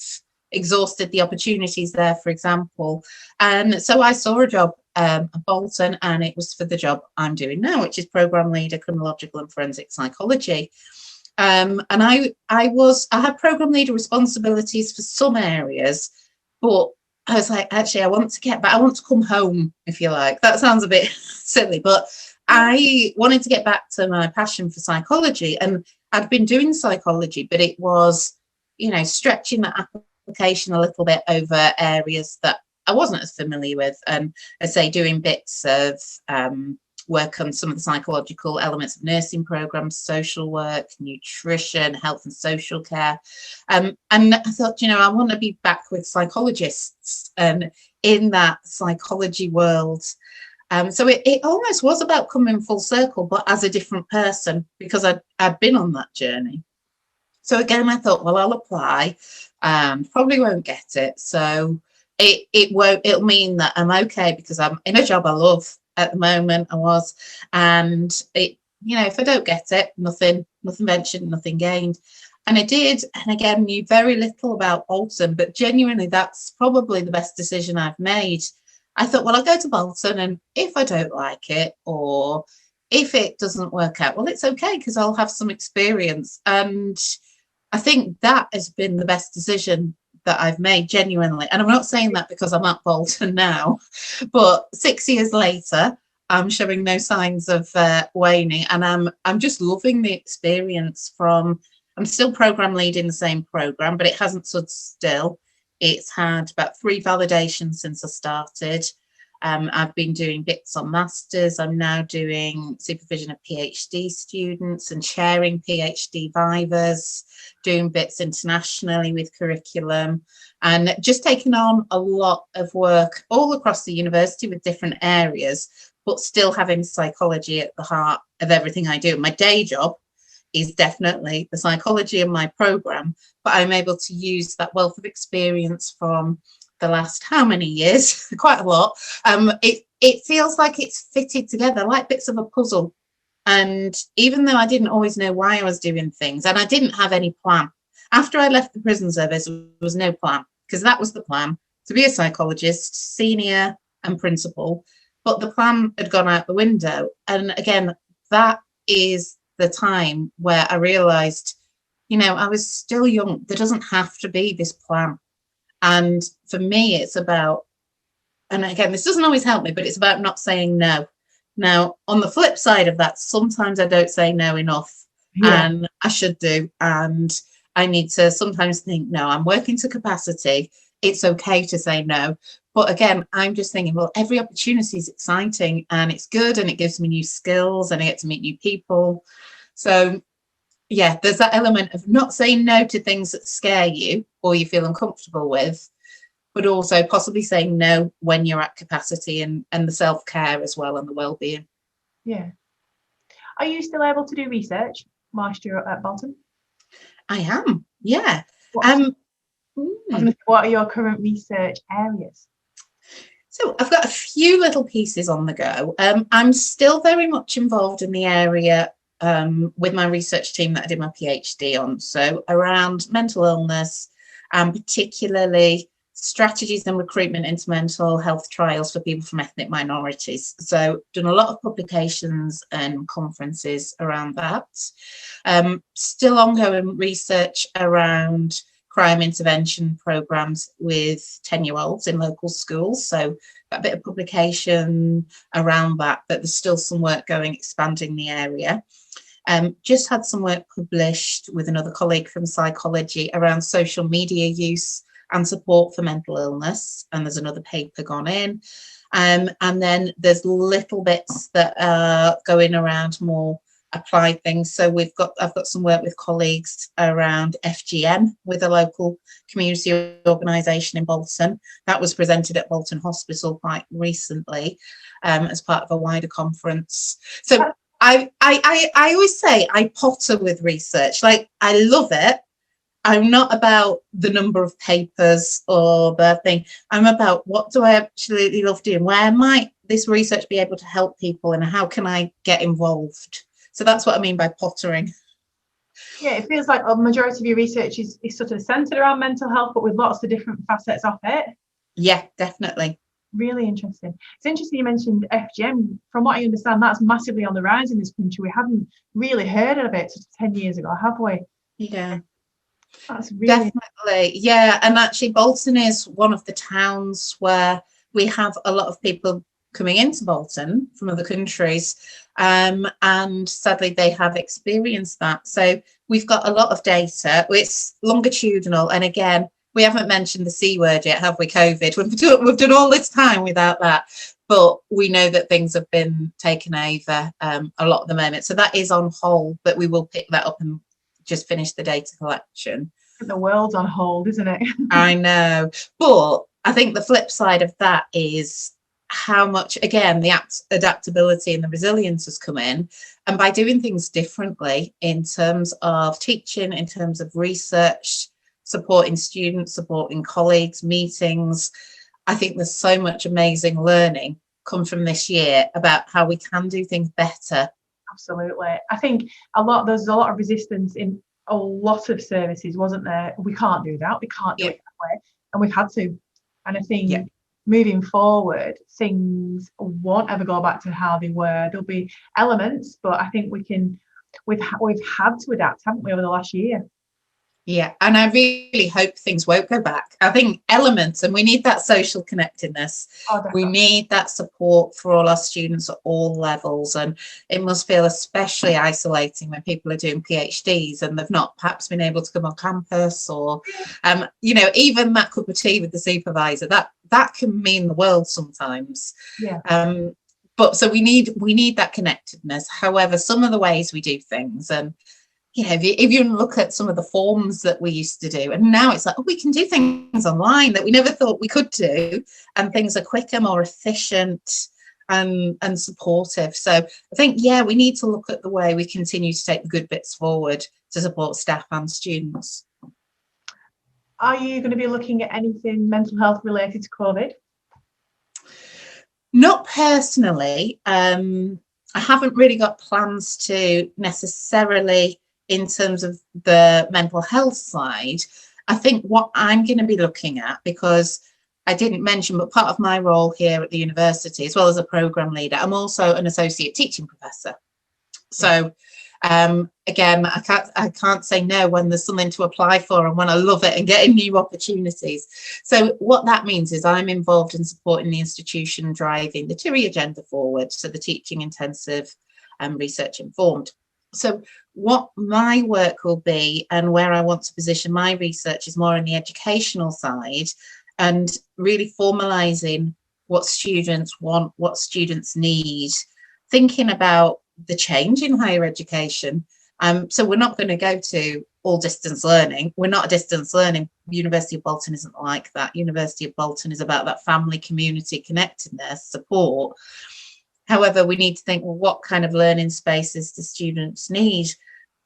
exhausted the opportunities there, for example. And so I saw a job at Bolton, and it was for the job I'm doing now, which is Programme Leader, Criminological and Forensic Psychology. And I had Programme Leader responsibilities for some areas, but I was like, actually, I want to come home, if you like. That sounds a bit silly, but I wanted to get back to my passion for psychology. And I'd been doing psychology, but it was, stretching that application a little bit over areas that I wasn't as familiar with. And I say doing bits of work on some of the psychological elements of nursing programs, social work, nutrition, health and social care. And I thought, I want to be back with psychologists and in that psychology world. So it almost was about coming full circle, but as a different person, because I'd been on that journey. So again, I thought, well, I'll apply and probably won't get it. So it'll mean that I'm okay because I'm in a job I love at the moment. And if I don't get it, nothing ventured, nothing gained. And I did, and again, knew very little about Bolton, but genuinely, that's probably the best decision I've made. I thought, well, I'll go to Bolton, and if I don't like it, or if it doesn't work out, well, it's okay because I'll have some experience. And I think that has been the best decision that I've made, genuinely. And I'm not saying that because I'm at Bolton now, but 6 years later, I'm showing no signs of waning, and I'm just loving the experience. I'm still program leading the same program, but it hasn't stood still. It's had about 3 validations since I started. I've been doing bits on masters. I'm now doing supervision of PhD students and chairing PhD vivas, doing bits internationally with curriculum, and just taking on a lot of work all across the university with different areas, but still having psychology at the heart of everything I do. My day job is definitely the psychology of my program, but I'm able to use that wealth of experience from the last how many years, quite a lot. It feels like it's fitted together like bits of a puzzle. And even though I didn't always know why I was doing things, and I didn't have any plan, after I left the prison service, there was no plan, because that was the plan, to be a psychologist, senior and principal, but the plan had gone out the window. And again, that is the time where I realized, I was still young. There doesn't have to be this plan. And for me, it's about, and again, this doesn't always help me, but it's about not saying no. Now, on the flip side of that, sometimes I don't say no enough, and I should do. And I need to sometimes think, no, I'm working to capacity. It's okay to say no. But again, I'm just thinking, well, every opportunity is exciting and it's good and it gives me new skills and I get to meet new people. So yeah, there's that element of not saying no to things that scare you or you feel uncomfortable with, but also possibly saying no when you're at capacity, and the self-care as well and the well-being. Yeah. Are you still able to do research whilst you're at Bolton? I am, yeah. What are your current research areas? So I've got a few little pieces on the go. I'm still very much involved in the area with my research team that I did my PhD on. So around mental illness, and particularly strategies and recruitment into mental health trials for people from ethnic minorities. So done a lot of publications and conferences around that. Still ongoing research around crime intervention programs with 10-year-olds in local schools. So a bit of publication around that, but there's still some work going, expanding the area. Just had some work published with another colleague from psychology around social media use and support for mental illness. And there's another paper gone in. And then there's little bits that are going around more applied things. So I've got some work with colleagues around FGM with a local community organisation in Bolton. That was presented at Bolton Hospital quite recently as part of a wider conference. So I always say I potter with research. Like, I love it. I'm not about the number of papers or the thing. I'm about what do I absolutely love doing? Where might this research be able to help people, and how can I get involved? So that's what I mean by pottering. Yeah, it feels like a majority of your research is sort of centered around mental health, but with lots of different facets of it. Yeah, definitely. Really interesting. It's interesting you mentioned FGM. From what I understand, that's massively on the rise in this country. We haven't really heard of it 10 years ago, have we? Yeah. That's really definitely. Yeah, and actually Bolton is one of the towns where we have a lot of people coming into Bolton from other countries, and sadly they have experienced that. So we've got a lot of data. It's longitudinal, and again, we haven't mentioned the C word yet, have we? COVID. We've done all this time without that, but we know that things have been taken over a lot at the moment. So that is on hold, but we will pick that up and just finish the data collection. The world's on hold, isn't it? I know, but I think the flip side of that is how much, again, the adaptability and the resilience has come in. And by doing things differently in terms of teaching, in terms of research, supporting students, supporting colleagues, meetings, I think there's so much amazing learning come from this year about how we can do things better. Absolutely. I think there's a lot of resistance in a lot of services, wasn't there? We can't do that. We can't do it that way. And we've had to. And I think moving forward, things won't ever go back to how they were. There'll be elements, but I think we've had to adapt, haven't we, over the last year? Yeah, and I really hope things won't go back. I think elements, and we need that social connectedness. We need that support for all our students at all levels. And it must feel especially isolating when people are doing PhDs and they've not perhaps been able to come on campus, or, even that cup of tea with the supervisor, that can mean the world sometimes. Yeah. But so we need that connectedness. However, some of the ways we do things, and if you look at some of the forms that we used to do, and now it's like, we can do things online that we never thought we could do, and things are quicker, more efficient and supportive. So I think, we need to look at the way we continue to take the good bits forward to support staff and students. Are you going to be looking at anything mental health related to COVID? Not personally. I haven't really got plans to necessarily in terms of the mental health side. I think what I'm going to be looking at, because I didn't mention, but part of my role here at the university, as well as a programme leader, I'm also an associate teaching professor. So again, I can't say no when there's something to apply for and when I love it and getting new opportunities. So what that means is I'm involved in supporting the institution driving the TIRI agenda forward, so the teaching intensive and research informed. So what my work will be, and where I want to position my research, is more on the educational side, and really formalising what students want, what students need, thinking about the change in higher education. So we're not going to go to all distance learning. We're not a distance learning. University of Bolton isn't like that. University of Bolton is about that family, community, connectedness, support. However, we need to think, well, what kind of learning spaces do students need?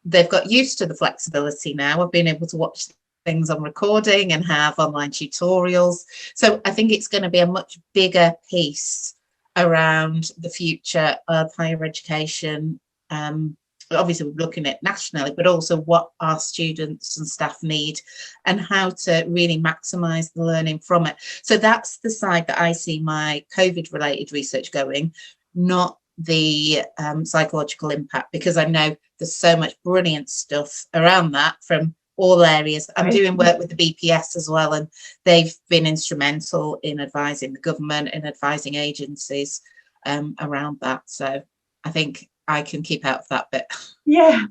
They've got used to the flexibility now of being able to watch things on recording and have online tutorials. So I think it's going to be a much bigger piece around the future of higher education. Obviously, we're looking at nationally, but also what our students and staff need and how to really maximise the learning from it. So that's the side that I see my COVID-related research going, not the psychological impact, because I know there's so much brilliant stuff around that from all areas. I'm doing work with the BPS as well, and they've been instrumental in advising the government and advising agencies around that. So I think I can keep out of that bit. Yeah,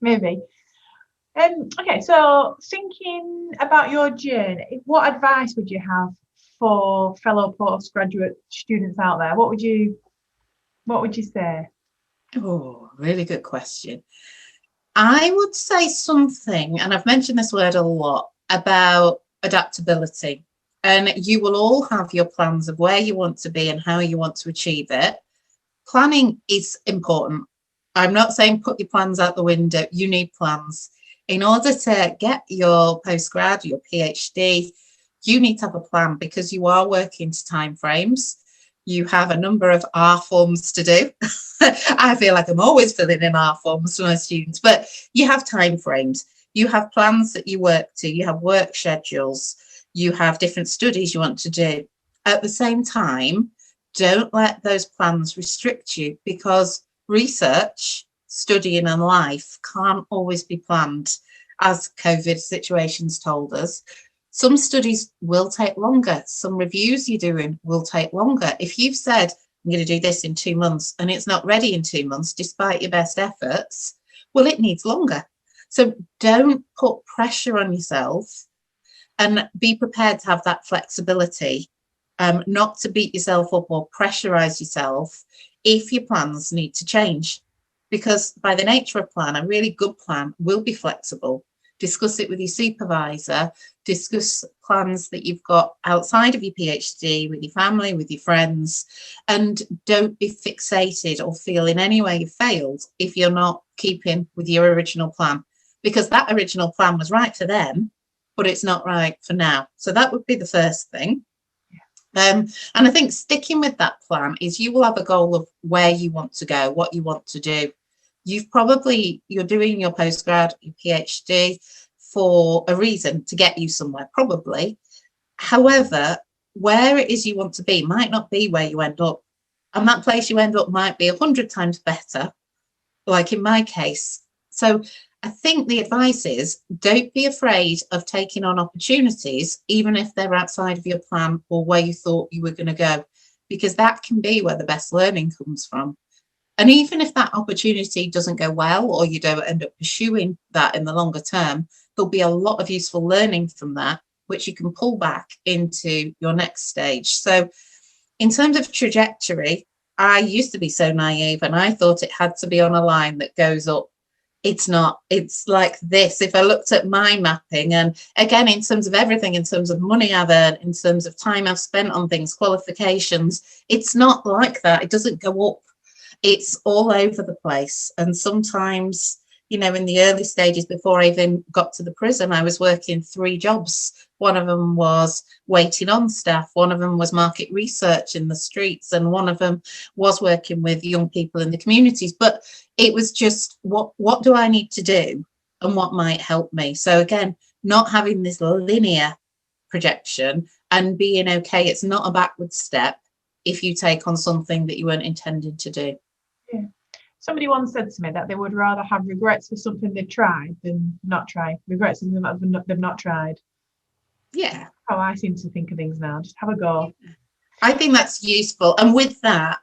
maybe. Okay, so thinking about your journey, what advice would you have for fellow postgraduate students out there? What would you say? Oh, really good question. I would say something, and I've mentioned this word a lot, about adaptability. And you will all have your plans of where you want to be and how you want to achieve it. Planning is important. I'm not saying put your plans out the window. You need plans. In order to get your postgrad, your PhD, you need to have a plan, because you are working to timeframes. You have a number of R forms to do. I feel like I'm always filling in R forms for my students, but you have timeframes. You have plans that you work to. You have work schedules. You have different studies you want to do. At the same time, don't let those plans restrict you, because research, studying and life can't always be planned, as COVID situations told us. Some studies will take longer. Some reviews you're doing will take longer. If you've said, I'm going to do this in 2 months, and it's not ready in 2 months, despite your best efforts, well, it needs longer. So don't put pressure on yourself, and be prepared to have that flexibility, not to beat yourself up or pressurize yourself if your plans need to change. Because by the nature of a plan, a really good plan will be flexible. Discuss it with your supervisor, discuss plans that you've got outside of your PhD, with your family, with your friends, and don't be fixated or feel in any way you failed if you're not keeping with your original plan, because that original plan was right for them, but it's not right for now. So that would be the first thing. And I think sticking with that plan is you will have a goal of where you want to go, what you want to do. You're doing your postgrad, your PhD for a reason, to get you somewhere, probably. However, where it is you want to be might not be where you end up. And that place you end up might be 100 times better, like in my case. So I think the advice is, don't be afraid of taking on opportunities, even if they're outside of your plan or where you thought you were going to go, because that can be where the best learning comes from. And even if that opportunity doesn't go well, or you don't end up pursuing that in the longer term, there'll be a lot of useful learning from that, which you can pull back into your next stage. So in terms of trajectory, I used to be so naive, and I thought it had to be on a line that goes up. It's not. It's like this. If I looked at my mapping, and again, in terms of everything, in terms of money I've earned, in terms of time I've spent on things, qualifications, it's not like that. It doesn't go up. It's all over the place. And sometimes, in the early stages, before I even got to the prison, I was working 3 jobs. One of them was waiting on staff. One of them was market research in the streets. And one of them was working with young people in the communities. But it was just, what do I need to do and what might help me? So again, not having this linear projection and being okay. It's not a backward step if you take on something that you weren't intending to do. Yeah. Somebody once said to me that they would rather have regrets for something they've tried than not try. Regrets for something that they've not tried. Yeah. How I seem to think of things now. Just have a go. I think that's useful. And with that,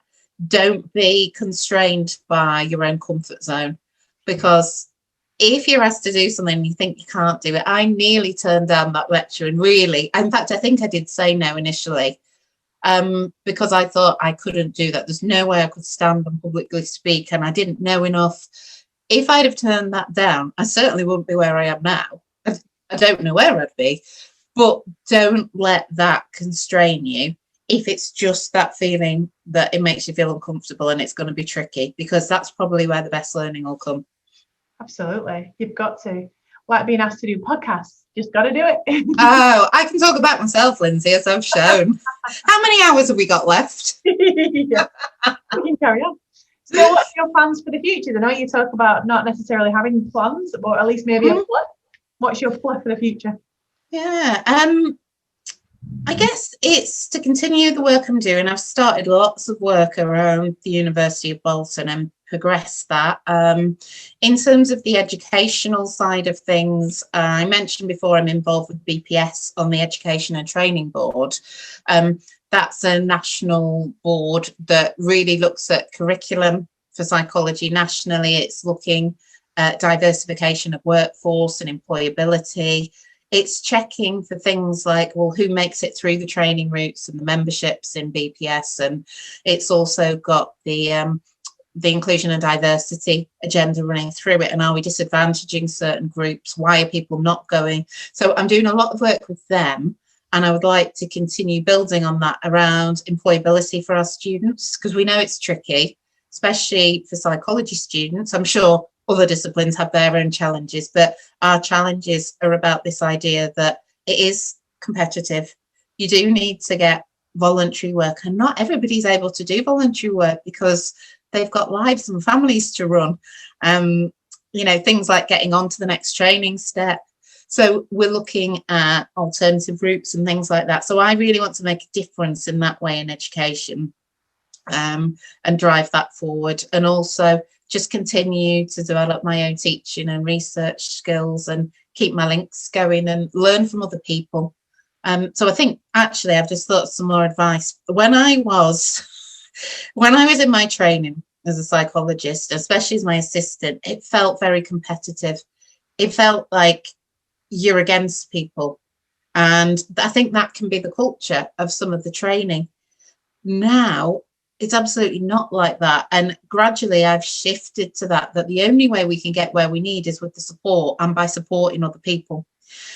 don't be constrained by your own comfort zone, because if you're asked to do something and you think you can't do it, I nearly turned down that lecture, and really, in fact, I think I did say no initially, because I thought I couldn't do that. There's no way I could stand and publicly speak, and I didn't know enough. If I'd have turned that down, I certainly wouldn't be where I am now. I don't know where I'd be, but don't let that constrain you. If it's just that feeling that it makes you feel uncomfortable and it's going to be tricky, because that's probably where the best learning will come. Absolutely. You've got to. Like being asked to do podcasts. Just got to do it. Oh, I can talk about myself, Lyndsey, as I've shown. How many hours have we got left? Yeah, we can carry on. So what's your plans for the future? I know you talk about not necessarily having plans, but at least maybe a plan. What's your plan for the future? Yeah, I guess it's to continue the work I'm doing. I've started lots of work around the University of Bolton and progressed that. In terms of the educational side of things, I mentioned before I'm involved with BPS on the Education and Training Board. That's a national board that really looks at curriculum for psychology nationally. It's looking at diversification of workforce and employability. It's checking for things like, well, who makes it through the training routes and the memberships in BPS. And it's also got the inclusion and diversity agenda running through it. And are we disadvantaging certain groups? Why are people not going? So I'm doing a lot of work with them. And I would like to continue building on that around employability for our students, because we know it's tricky, especially for psychology students. I'm sure other disciplines have their own challenges, but our challenges are about this idea that it is competitive. You do need to get voluntary work, and not everybody's able to do voluntary work because they've got lives and families to run. Things like getting on to the next training step. So we're looking at alternative routes and things like that. So I really want to make a difference in that way in education, and drive that forward, and also just continue to develop my own teaching and research skills and keep my links going and learn from other people. So I think actually I've just thought of some more advice. When I was When I was in my training as a psychologist, especially as my assistant, it felt very competitive. It felt like you're against people. And I think that can be the culture of some of the training. Now, it's absolutely not like that. And gradually I've shifted to that the only way we can get where we need is with the support and by supporting other people.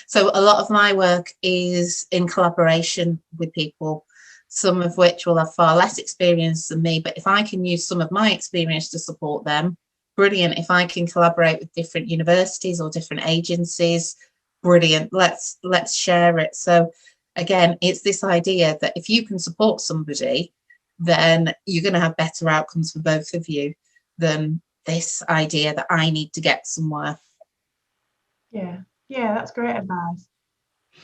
So a lot of my work is in collaboration with people, some of which will have far less experience than me. But if I can use some of my experience to support them, brilliant. If I can collaborate with different universities or different agencies, brilliant. Let's share it. So again, it's this idea that if you can support somebody, then you're going to have better outcomes for both of you than this idea that I need to get somewhere. Yeah, that's great advice.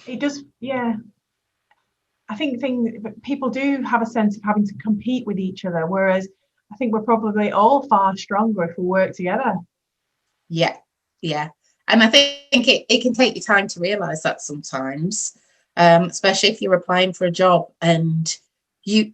It does, yeah. I think people do have a sense of having to compete with each other, whereas I think we're probably all far stronger if we work together. Yeah. And I think it can take you time to realise that sometimes, especially if you're applying for a job and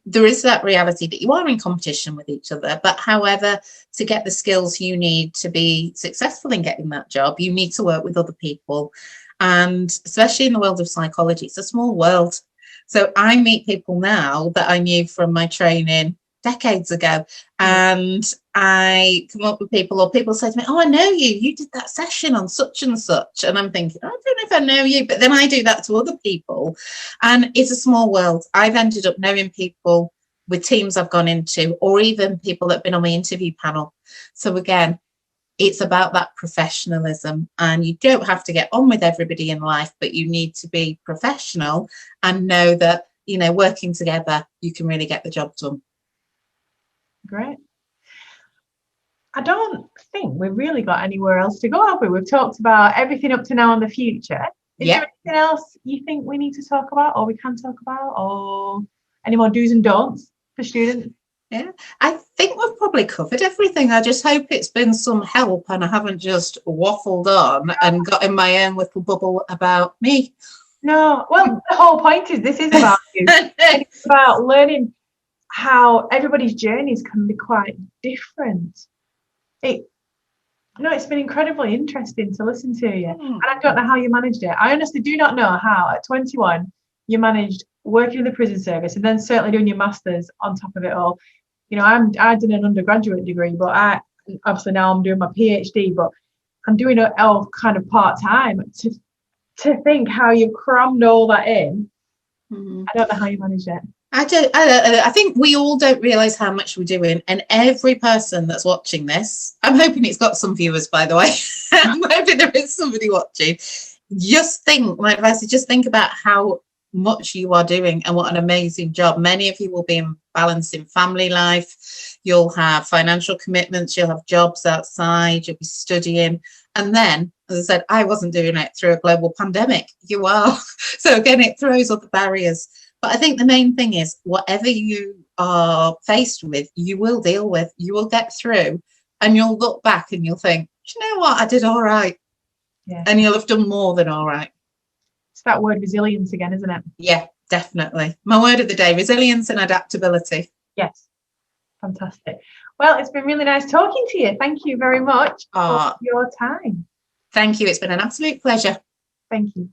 there is that reality that you are in competition with each other. But however, to get the skills you need to be successful in getting that job, you need to work with other people. And especially in the world of psychology, it's a small world. So I meet people now that I knew from my training decades ago, and I come up with people, or people say to me, oh, I know you did that session on such and such, and I'm thinking, I don't know if I know you, but then I do that to other people, and it's a small world. I've ended up knowing people with teams I've gone into, or even people that have been on my interview panel. So again, it's about that professionalism, and you don't have to get on with everybody in life, but you need to be professional and know that, working together, you can really get the job done. Great. I don't think we've really got anywhere else to go, have we? We've talked about everything up to now in the future. Is there anything else you think we need to talk about, or we can talk about, or any more do's and don'ts for students? Yeah, I think we've probably covered everything. I just hope it's been some help and I haven't just waffled on and got in my own little bubble about me. No, well, the whole point is this is about you. It's about learning how everybody's journeys can be quite different. It's been incredibly interesting to listen to you. And I don't know how you managed it. I honestly do not know how at 21 you managed working in the prison service and then certainly doing your masters on top of it all. I did an undergraduate degree, but obviously now I'm doing my PhD, but I'm doing it all kind of part-time. To think how you crammed all that in, I don't know how you managed it. I think we all don't realise how much we're doing, and every person that's watching this, I'm hoping it's got some viewers, by the way. I'm hoping there is somebody watching. My advice is just think about how much you are doing and what an amazing job. Many of you will be balancing family life, you'll have financial commitments, you'll have jobs outside, you'll be studying, and then, as I said, I wasn't doing it through a global pandemic. You are. So again, it throws up the barriers. But I think the main thing is whatever you are faced with, you will deal with, you will get through, and you'll look back and you'll think, do you know what? I did all right. Yeah. And you'll have done more than all right. It's that word resilience again, isn't it? Yeah, definitely. My word of the day, resilience and adaptability. Yes. Fantastic. Well, it's been really nice talking to you. Thank you very much for your time. Thank you. It's been an absolute pleasure. Thank you.